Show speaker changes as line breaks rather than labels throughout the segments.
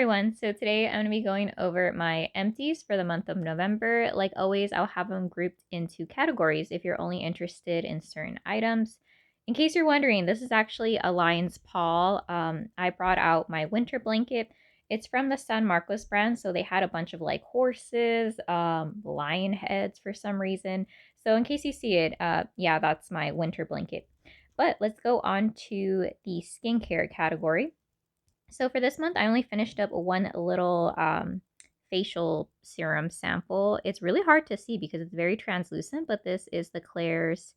everyone, so today I'm going to be going over my empties for the month of November. Like always, I'll have them grouped into categories if you're only interested in certain items. In case you're wondering, this is actually a lion's paw. I brought out my winter blanket. It's from the San Marcos brand, so they had a bunch of like horses, lion heads for some reason. So in case you see it, yeah, that's my winter blanket. But let's go on to the skincare category. So for this month, I only finished up one little facial serum sample. It's really hard to see because it's very translucent, but this is the Klairs.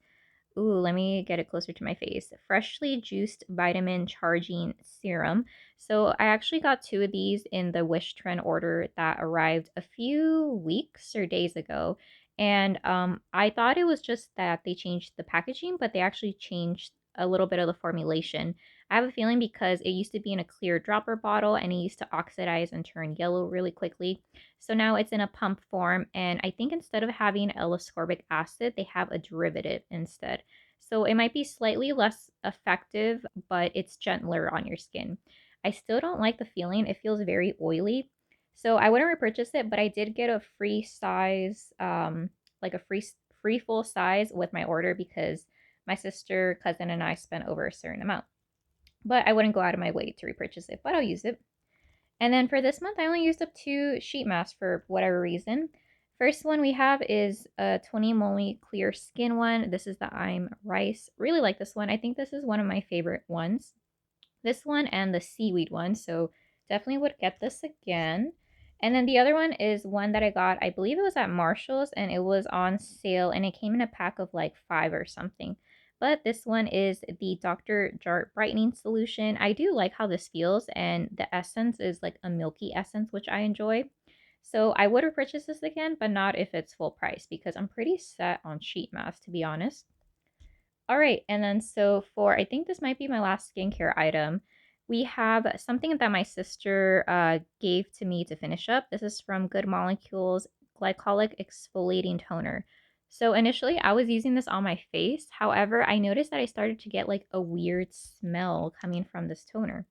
Ooh, let me get it closer to my face. Freshly juiced vitamin charging serum. So I actually got two of these in the Wish Trend order that arrived a few weeks or days ago. And I thought it was just that they changed the packaging, but they actually changed a little bit of the formulation. I have a feeling because it used to be in a clear dropper bottle and it used to oxidize and turn yellow really quickly. So now it's in a pump form, and I think instead of having L-ascorbic acid, they have a derivative instead. So it might be slightly less effective, but it's gentler on your skin. I still don't like the feeling. It feels very oily. So I wouldn't repurchase it, but I did get a free size, like a free full size with my order because my sister, cousin, and I spent over a certain amount. But I wouldn't go out of my way to repurchase it, but I'll use it. And then for this month, I only used up two sheet masks for whatever reason. First one we have is a 20 Moly Clear Skin one. This is the I'm Rice. Really like this one. I think this is one of my favorite ones. This one and the seaweed one. So definitely would get this again. And then the other one is one that I got, I believe it was at Marshall's and it was on sale and it came in a pack of like 5 or something. But this one is the Dr. Jart Brightening Solution. I do like how this feels, and the essence is like a milky essence, which I enjoy. So I would repurchase this again, but not if it's full price because I'm pretty set on sheet masks, to be honest. All right, and then so for, I think this might be my last skincare item, we have something that my sister gave to me to finish up. This is from Good Molecules Glycolic Exfoliating Toner. So initially I was using this on my face. However, I noticed that I started to get like a weird smell coming from this toner.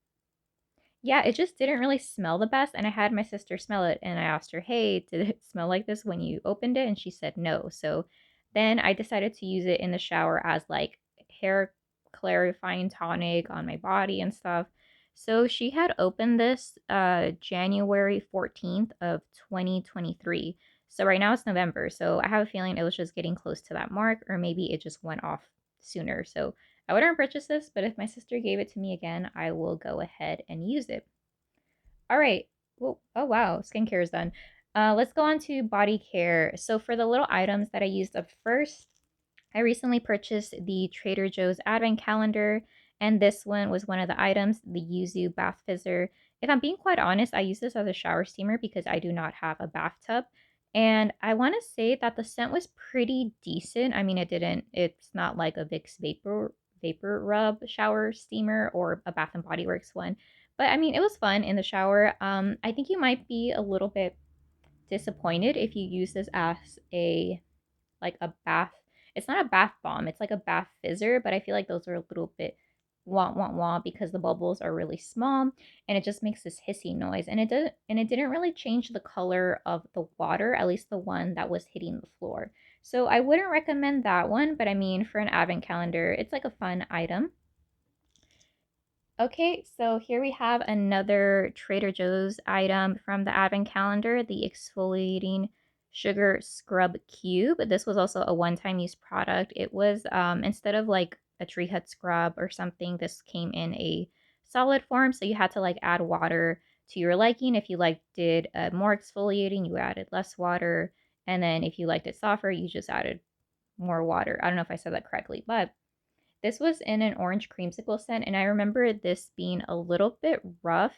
Yeah, it just didn't really smell the best, and I had my sister smell it, and I asked her, "Hey, did it smell like this when you opened it?" And she said no. So then I decided to use it in the shower as like hair clarifying tonic on my body and stuff. So she had opened this January 14th of 2023. So right now it's November. So I have a feeling it was just getting close to that mark, or maybe it just went off sooner. So I wouldn't purchase this, but if my sister gave it to me again, I will go ahead and use it. All right. Well, oh wow, skincare is done. Let's go on to body care. So for the little items that I used up first, I recently purchased the Trader Joe's Advent Calendar, and this one was one of the items, the Yuzu Bath Fizzer. If I'm being quite honest, I use this as a shower steamer because I do not have a bathtub. And I want to say that the scent was pretty decent. I mean, it's not like a Vicks Vapor Rub shower steamer or a Bath and Body Works one. But I mean, it was fun in the shower. I think you might be a little bit disappointed if you use this as a like a bath. It's not a bath bomb. It's like a bath fizzer, but I feel like those are a little bit wah wah wah because the bubbles are really small and it just makes this hissy noise. And it didn't really change the color of the water, at least the one that was hitting the floor. So I wouldn't recommend that one, but I mean for an advent calendar, it's like a fun item. Okay, so here we have another Trader Joe's item from the advent calendar, the exfoliating sugar scrub cube. This was also a one-time use product. It was instead of like a tree hut scrub or something, this came in a solid form, so you had to like add water to your liking. If you did more exfoliating, you added less water, and then if you liked it softer, you just added more water. I don't know if I said that correctly, but this was in an orange creamsicle scent, and I remember this being a little bit rough.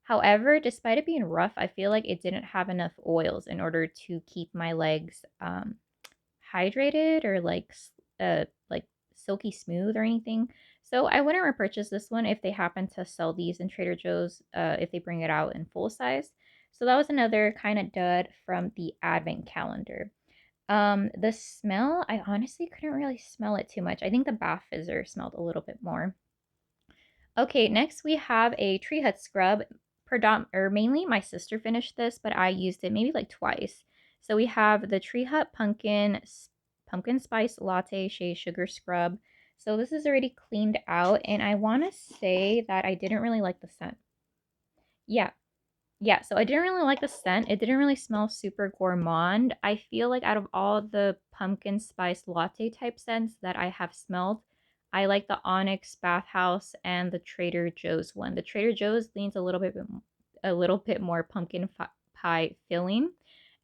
However, despite it being rough, I feel like it didn't have enough oils in order to keep my legs hydrated or like silky smooth or anything. So I wouldn't repurchase this one if they happen to sell these in Trader Joe's, if they bring it out in full size. So that was another kind of dud from the advent calendar. The smell, I honestly couldn't really smell it too much. I think the bath fizzer smelled a little bit more. Okay, next we have a tree hut scrub. or mainly my sister finished this, but I used it maybe like twice. So we have the Tree Hut pumpkin spice latte shea sugar scrub. So this is already cleaned out, and I want to say that I didn't really like the scent. Yeah, yeah, so I didn't really like the scent. It didn't really smell super gourmand. I feel like out of all the pumpkin spice latte type scents that I have smelled, I like the Onyx Bathhouse and the Trader Joe's one. The Trader Joe's leans a little bit more pie filling,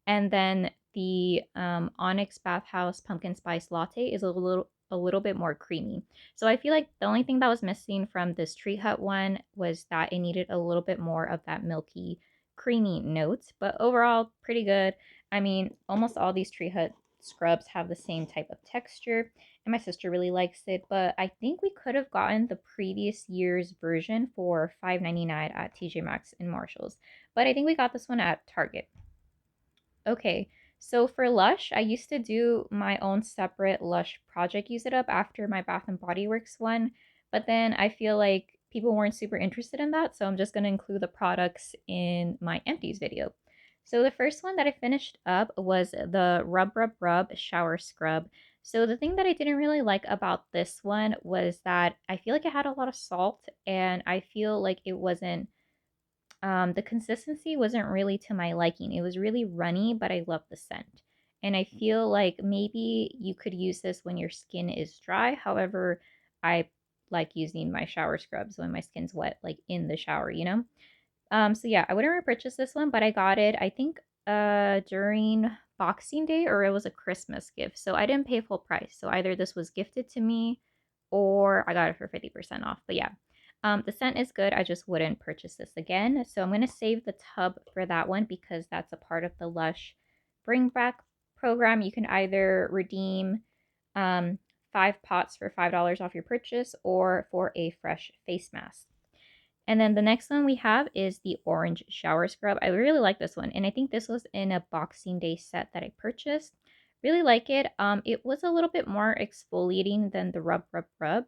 and then the Onyx Bathhouse Pumpkin Spice Latte is a little bit more creamy. So I feel like the only thing that was missing from this Tree Hut one was that it needed a little bit more of that milky, creamy notes. But overall, pretty good. I mean, almost all these Tree Hut scrubs have the same type of texture, and my sister really likes it. But I think we could have gotten the previous year's version for $5.99 at TJ Maxx and Marshalls. But I think we got this one at Target. Okay, so for Lush, I used to do my own separate Lush project Use It Up after my Bath and Body Works one, but then I feel like people weren't super interested in that, so I'm just going to include the products in my empties video. So the first one that I finished up was the Rub Rub Rub Shower Scrub. So the thing that I didn't really like about this one was that I feel like it had a lot of salt, and I feel like it wasn't the consistency wasn't really to my liking. It was really runny, but I love the scent. And I feel like maybe you could use this when your skin is dry. However, I like using my shower scrubs when my skin's wet, like in the shower. So yeah, I wouldn't repurchase this one, but I got it, I think, during Boxing Day, or it was a Christmas gift. So I didn't pay full price. So either this was gifted to me or I got it for 50% off. But yeah, the scent is good. I just wouldn't purchase this again. So I'm going to save the tub for that one because that's a part of the Lush Bring Back program. You can either redeem 5 pots for $5 off your purchase or for a fresh face mask. And then the next one we have is the orange shower scrub. I really like this one, and I think this was in a Boxing Day set that I purchased. Really like it. It was a little bit more exfoliating than the Rub Rub Rub.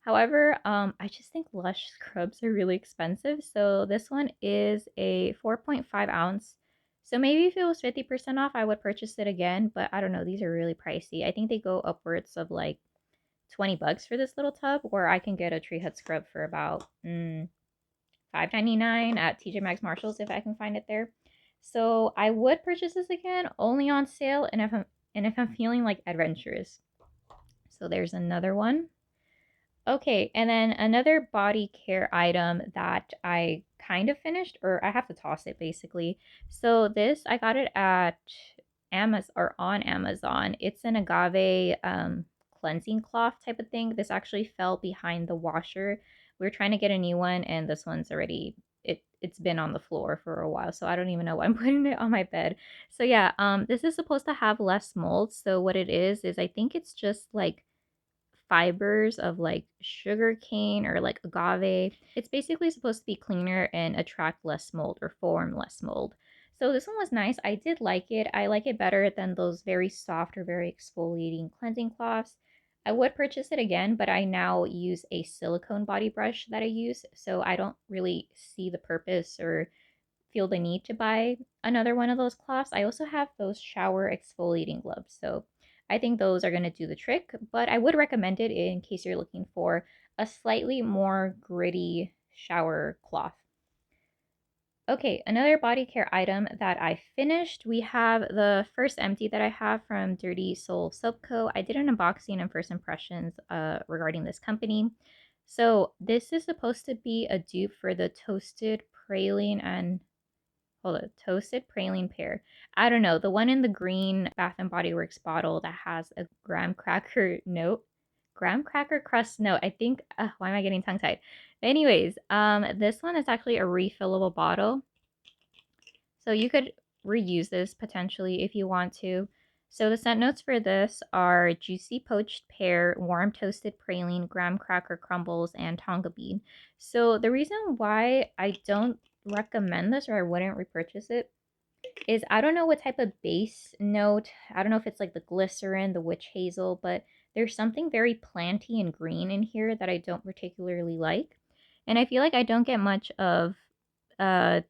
However, I just think Lush scrubs are really expensive. So this one is a 4.5 ounce. So maybe if it was 50% off, I would purchase it again. But I don't know. These are really pricey. I think they go upwards of like $20 for this little tub, where I can get a Tree Hut scrub for about $5.99 at TJ Maxx Marshalls if I can find it there. So I would purchase this again only on sale and if I'm feeling like adventurous. So there's another one. Okay, and then another body care item that I kind of finished, or I have to toss it basically. So this I got it at Amazon or on Amazon. It's an agave cleansing cloth type of thing. This actually fell behind the washer. We are trying to get a new one, and this one's already it's been on the floor for a while, so I don't even know why I'm putting it on my bed. So yeah, this is supposed to have less mold. So what it is I think it's just like fibers of like sugar cane or like agave. It's basically supposed to be cleaner and attract less mold or form less mold. So this one was nice. I did like it. I like it better than those very soft or very exfoliating cleansing cloths. I would purchase it again, but I now use a silicone body brush that I use, so I don't really see the purpose or feel the need to buy another one of those cloths. I also have those shower exfoliating gloves, so I think those are going to do the trick, but I would recommend it in case you're looking for a slightly more gritty shower cloth. Okay, another body care item that I finished. We have the first empty that I have from Dirty Soul Soap Co. I did an unboxing and first impressions regarding this company. So this is supposed to be a dupe for the toasted praline and hold on, toasted praline pear. I don't know, the one in the green Bath and Body Works bottle that has a graham cracker note, graham cracker crust note. I think. Why am I getting tongue tied? Anyways, this one is actually a refillable bottle, so you could reuse this potentially if you want to. So the scent notes for this are juicy poached pear, warm toasted praline, graham cracker crumbles, and tonga bean. So the reason why I don't recommend this or I wouldn't repurchase it is I don't know what type of base note. I don't know if it's like the glycerin, the witch hazel, but there's something very planty and green in here that I don't particularly like. And I feel like I don't get much of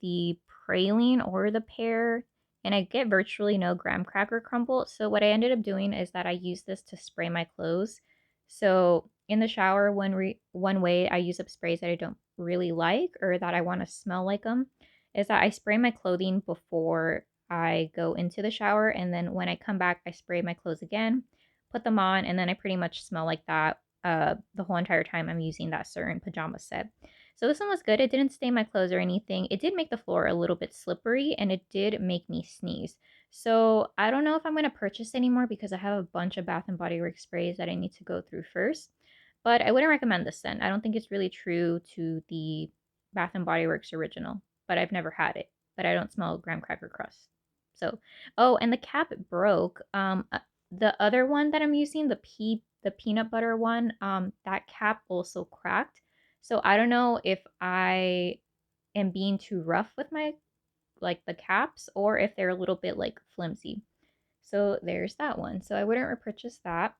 the praline or the pear, and I get virtually no graham cracker crumble. So what I ended up doing is that I use this to spray my clothes. So in the shower, one way I use up sprays that I don't really like or that I want to smell like them is that I spray my clothing before I go into the shower, and then when I come back, I spray my clothes again, put them on, and then I pretty much smell like that the whole entire time I'm using that certain pajama set. So this one was good. It didn't stain my clothes or anything. It did make the floor a little bit slippery, and it did make me sneeze. So I don't know if I'm going to purchase anymore because I have a bunch of Bath and Body Works sprays that I need to go through first. But I wouldn't recommend this scent. I don't think it's really true to the Bath and Body Works original, but I've never had it. But I don't smell graham cracker crust. So, oh, and the cap broke. The other one that I'm using, the peanut butter one, that cap also cracked. So I don't know if I am being too rough with my like the caps or if they're a little bit like flimsy. So there's that one. So I wouldn't repurchase that.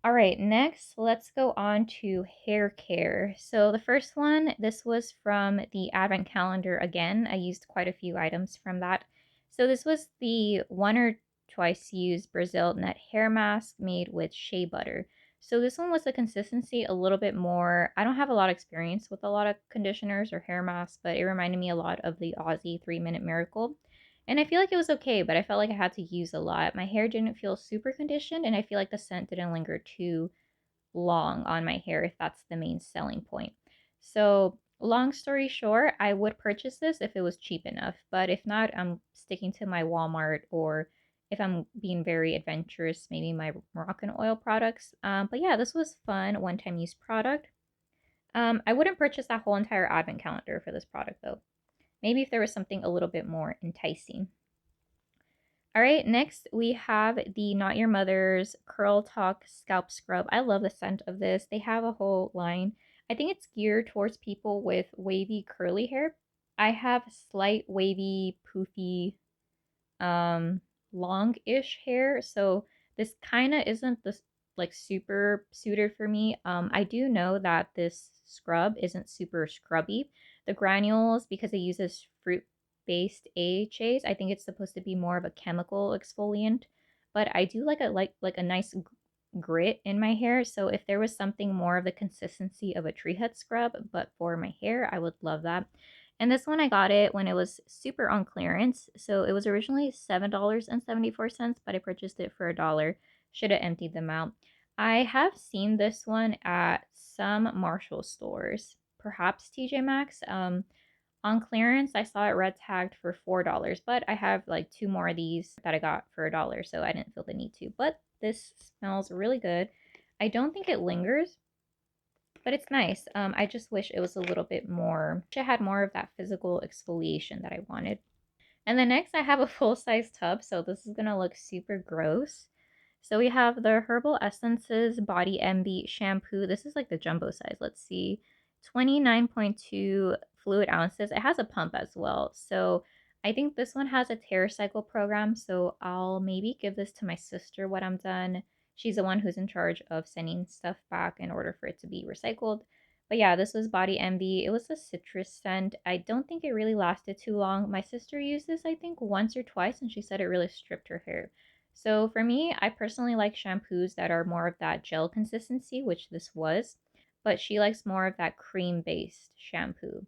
All right, next let's go on to hair care. So the first one, this was from the advent calendar again. I used quite a few items from that. So this was the one or twice used Brazil nut hair mask made with shea butter. So this one was the consistency a little bit more. I don't have a lot of experience with a lot of conditioners or hair masks, but it reminded me a lot of the Aussie 3 Minute Miracle. And I feel like it was okay, but I felt like I had to use a lot. My hair didn't feel super conditioned, and I feel like the scent didn't linger too long on my hair, if that's the main selling point. So, long story short, I would purchase this if it was cheap enough, but if not, I'm sticking to my Walmart, or if I'm being very adventurous, maybe my Moroccan oil products. But yeah, this was fun, one time use product. I wouldn't purchase that whole entire advent calendar for this product though. Maybe if there was something a little bit more enticing. All right, next we have the Not Your Mother's Curl Talk Scalp Scrub. I love the scent of this. They have a whole line. I think it's geared towards people with wavy curly hair. I have slight wavy, poofy, um long-ish hair, so this kind of isn't this like super suited for me. I do know that this scrub isn't super scrubby. The granules, because it uses fruit based AHAs, I think it's supposed to be more of a chemical exfoliant, but I do like a nice grit in my hair. So if there was something more of the consistency of a tree hut scrub but for my hair, I would love that. And this one I got it when it was super on clearance. So it was originally $7.74, but I purchased it for $1. Should have emptied them out. I have seen this one at some Marshall stores, perhaps TJ Maxx. On clearance, I saw it red tagged for $4, but I have like two more of these that I got for $1, so I didn't feel the need to. But this smells really good. I don't think it lingers, but it's nice. I just wish it was a little bit more, it had more of that physical exfoliation that I wanted. And then next I have a full-size tub, so this is gonna look super gross. So we have the Herbal Essences Body Envy shampoo. This is like the jumbo size. Let's see. 29.2 fluid ounces. It has a pump as well. So I think this one has a TerraCycle program. So I'll maybe give this to my sister when I'm done. She's the one who's in charge of sending stuff back in order for it to be recycled. But yeah, this was Body Envy. It was a citrus scent. I don't think it really lasted too long. My sister used this, I think, once or twice, and she said it really stripped her hair. So for me, I personally like shampoos that are more of that gel consistency, which this was, but she likes more of that cream-based shampoo.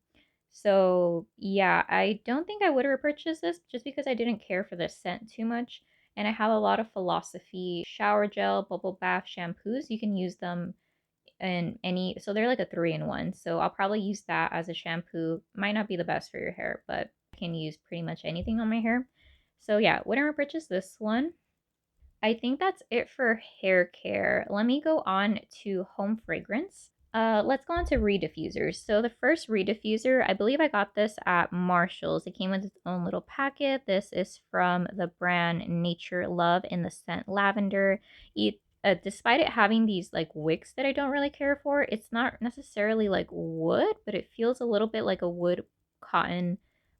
So yeah, I don't think I would repurchase this just because I didn't care for the scent too much. And I have a lot of philosophy shower gel, bubble bath shampoos. You can use them in any, so they're like a 3-in-1. So I'll probably use that as a shampoo. Might not be the best for your hair, but I can use pretty much anything on my hair. So yeah, wouldn't repurchase this one. I think that's it for hair care. Let me go on to home fragrance. Let's go on to reed diffusers. So the first reed diffuser, I believe I got this at Marshall's. It came with its own little packet. This is from the brand Nature Love in the scent lavender. Despite it having these like wicks that I don't really care for, it's not necessarily like wood, but it feels a little bit like a wood cotton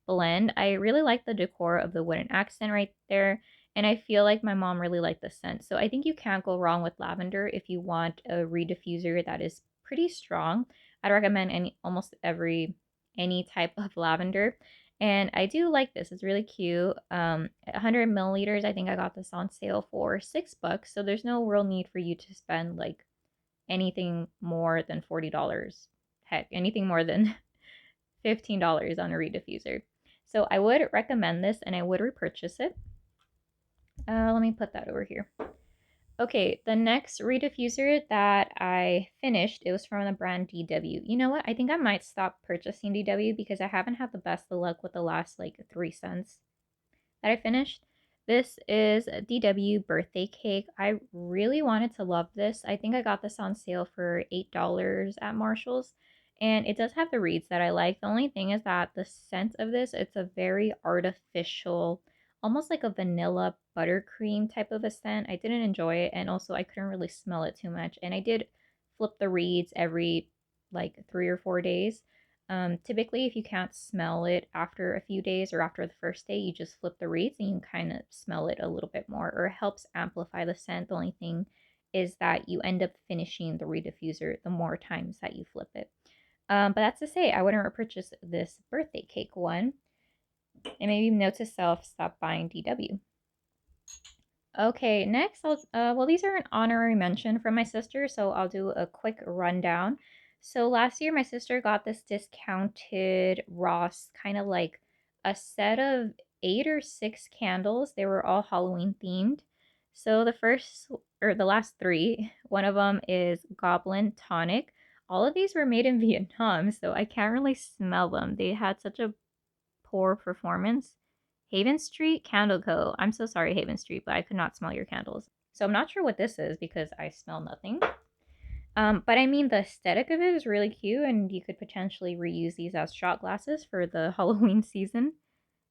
blend. I really like the decor of the wooden accent right there. And I feel like my mom really liked the scent. So I think you can't go wrong with lavender if you want a reed diffuser that is pretty strong. I'd recommend almost every any type of lavender. And I do like this. It's really cute. 100 milliliters. I think I got this on sale for $6. So there's no real need for you to spend like anything more than $40. Heck, anything more than $15 on a reed diffuser. So I would recommend this and I would repurchase it. Let me put that over here. Okay, the next reed diffuser that I finished, it was from the brand DW. You know what? I think I might stop purchasing DW because I haven't had the best of luck with the last like 3 cents that I finished. This is DW birthday cake. I really wanted to love this. I think I got this on sale for $8 at Marshall's. And it does have the reeds that I like. The only thing is that the scent of this, it's a very artificial, almost like a vanilla buttercream type of a scent. I didn't enjoy it, and also I couldn't really smell it too much. And I did flip the reeds every like 3 or 4 days. Typically, if you can't smell it after a few days or after the first day, you just flip the reeds and you kind of smell it a little bit more, or it helps amplify the scent. The only thing is that you end up finishing the reed diffuser the more times that you flip it. But that's to say, I wouldn't repurchase this birthday cake one. And maybe note to self, stop buying DW. Okay, next, well, these are an honorary mention from my sister, so I'll do a quick rundown. So last year, my sister got this discounted Ross, kind of like a set of 8 or 6 candles. They were all Halloween themed. So the first, or the last three, one of them is Goblin Tonic. All of these were made in Vietnam, so I can't really smell them. They had such a poor performance. Haven Street Candle Co. I'm so sorry, Haven Street, but I could not smell your candles. So I'm not sure what this is because I smell nothing. But I mean, the aesthetic of it is really cute, and you could potentially reuse these as shot glasses for the Halloween season.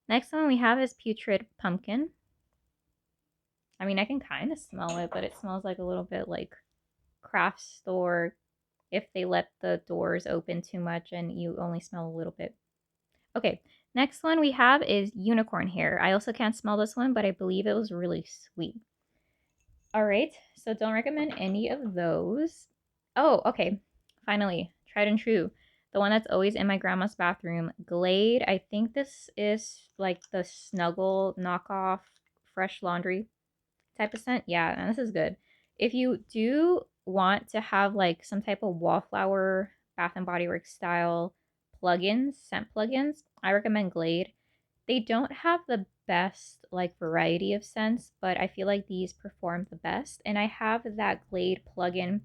Next one we have is Putrid Pumpkin. I mean, I can kind of smell it, but it smells like a little bit like craft store if they let the doors open too much and you only smell a little bit. Okay, next one we have is unicorn hair. I also can't smell this one, but I believe it was really sweet. All right, so don't recommend any of those. Oh, okay, finally, tried and true. The one that's always in my grandma's bathroom, Glade. I think this is like the Snuggle knockoff fresh laundry type of scent. Yeah, and this is good. If you do want to have like some type of wallflower Bath and Body Works style plugins, scent plugins, I recommend Glade. They don't have the best like variety of scents, but I feel like these perform the best. And I have that Glade plugin.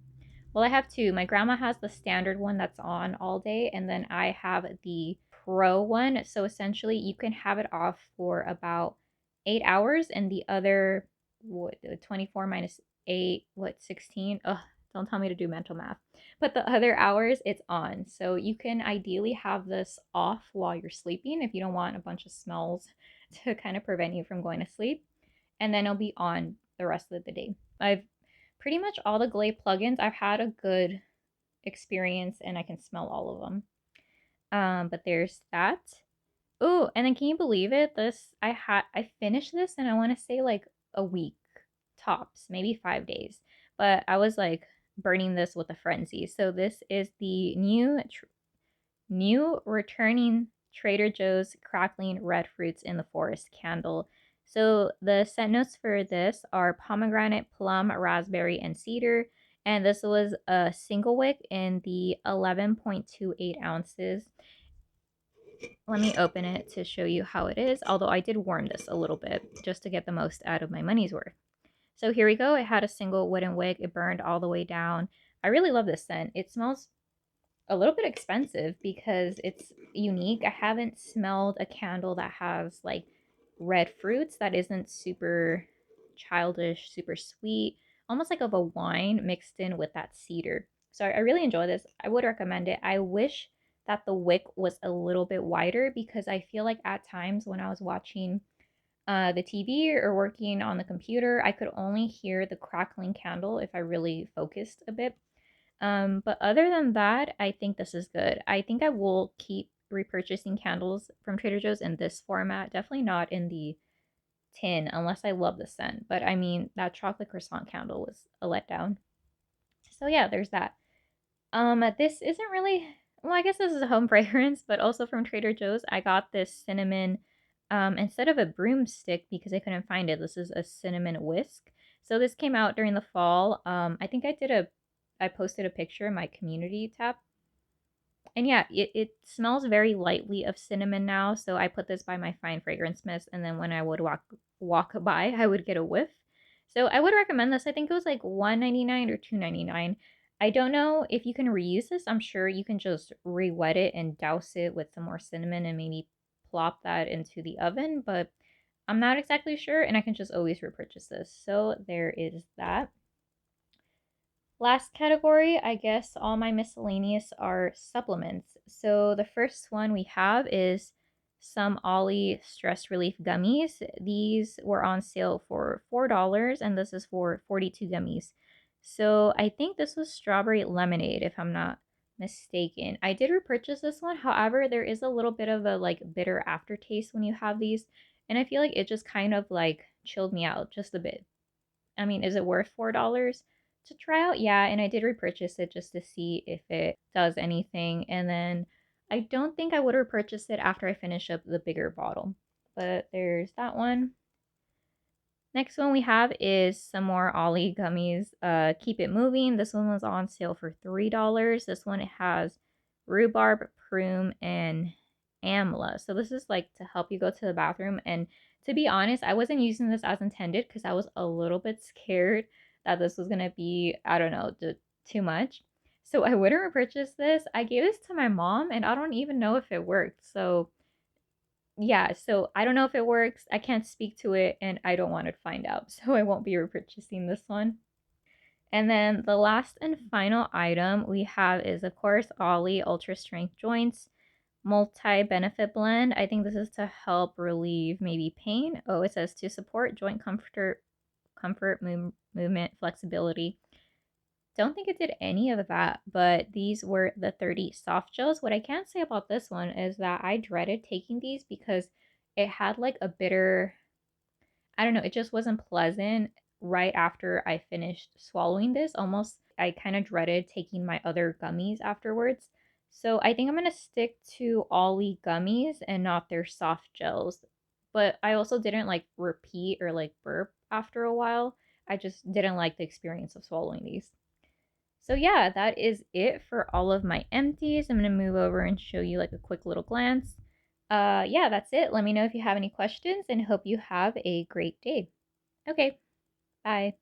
Well, I have two. My grandma has the standard one that's on all day, and then I have the pro one. So essentially, you can have it off for about 8 hours, and the other, what, 24 minus 8, what, 16? Ugh, don't tell me to do mental math. But the other hours, it's on. So you can ideally have this off while you're sleeping if you don't want a bunch of smells to kind of prevent you from going to sleep. And then it'll be on the rest of the day. I've pretty much all the Glade plugins, I've had a good experience and I can smell all of them. But there's that. Oh, and then can you believe it? I finished this and I want to say like a week tops, maybe 5 days. But I was like burning this with a frenzy. So this is the new returning Trader Joe's Crackling Red Fruits in the Forest candle. So the scent notes for this are pomegranate, plum, raspberry, and cedar. And this was a single wick in the 11.28 ounces. Let me open it to show you how it is, although I did warm this a little bit just to get the most out of my money's worth. So here we go. It had a single wooden wick. It burned all the way down. I really love this scent. It smells a little bit expensive because it's unique. I haven't smelled a candle that has like red fruits that isn't super childish, super sweet, almost like of a wine mixed in with that cedar. So I really enjoy this. I would recommend it. I wish that the wick was a little bit wider because I feel like at times when I was watching the TV or working on the computer, I could only hear the crackling candle if I really focused a bit. But other than that, I think this is good. I think I will keep repurchasing candles from Trader Joe's in this format. Definitely not in the tin unless I love the scent. But I mean, that chocolate croissant candle was a letdown. So yeah, there's that. This isn't really Well, I guess this is a home fragrance, but also from Trader Joe's. I got this cinnamon instead of a broomstick because I couldn't find it. This is a cinnamon whisk. So this came out during the fall. I think I posted a picture in my community tab. And yeah, it smells very lightly of cinnamon now. So I put this by my fine fragrance mist, and then when I would walk by, I would get a whiff. So I would recommend this. I think it was like 1.99 or 2.99. I don't know if you can reuse this. I'm sure you can just re-wet it and douse it with some more cinnamon and maybe plop that into the oven, but I'm not exactly sure, and I can just always repurchase this. So there is that. Last category, I guess all my miscellaneous are supplements. So the first one we have is some Ollie Stress Relief Gummies. These were on sale for $4, and this is for 42 gummies. So I think this was strawberry lemonade, if I'm not mistaken. I did repurchase this one. However, there is a little bit of a like bitter aftertaste when you have these, and I feel like it just kind of like chilled me out just a bit. I mean, is it worth $4 to try out? Yeah, and I did repurchase it just to see if it does anything. And then I don't think I would repurchase it after I finish up the bigger bottle. But there's that one. Next one we have is some more Ollie gummies. Keep It Moving. This one was on sale for $3. This one it has rhubarb, prune, and amla. So this is like to help you go to the bathroom. And to be honest, I wasn't using this as intended because I was a little bit scared that this was gonna be, I don't know, too much. So I wouldn't repurchase this. I gave this to my mom, and I don't even know if it worked. So yeah, so I don't know if it works. I can't speak to it and I don't want to find out. So I won't be repurchasing this one. And then the last and final item we have is, of course, Ollie Ultra Strength Joints Multi Benefit Blend. I think this is to help relieve maybe pain. Oh, it says to support joint movement, flexibility. Don't think it did any of that, but these were the 30 soft gels. What I can say about this one is that I dreaded taking these because it had like a bitter, I don't know, it just wasn't pleasant right after I finished swallowing this. Almost, I kind of dreaded taking my other gummies afterwards. So I think I'm going to stick to Ollie gummies and not their soft gels. But I also didn't like repeat or like burp after a while. I just didn't like the experience of swallowing these. So yeah, that is it for all of my empties. I'm gonna move over and show you like a quick little glance. Yeah, that's it. Let me know if you have any questions and hope you have a great day. Okay, bye.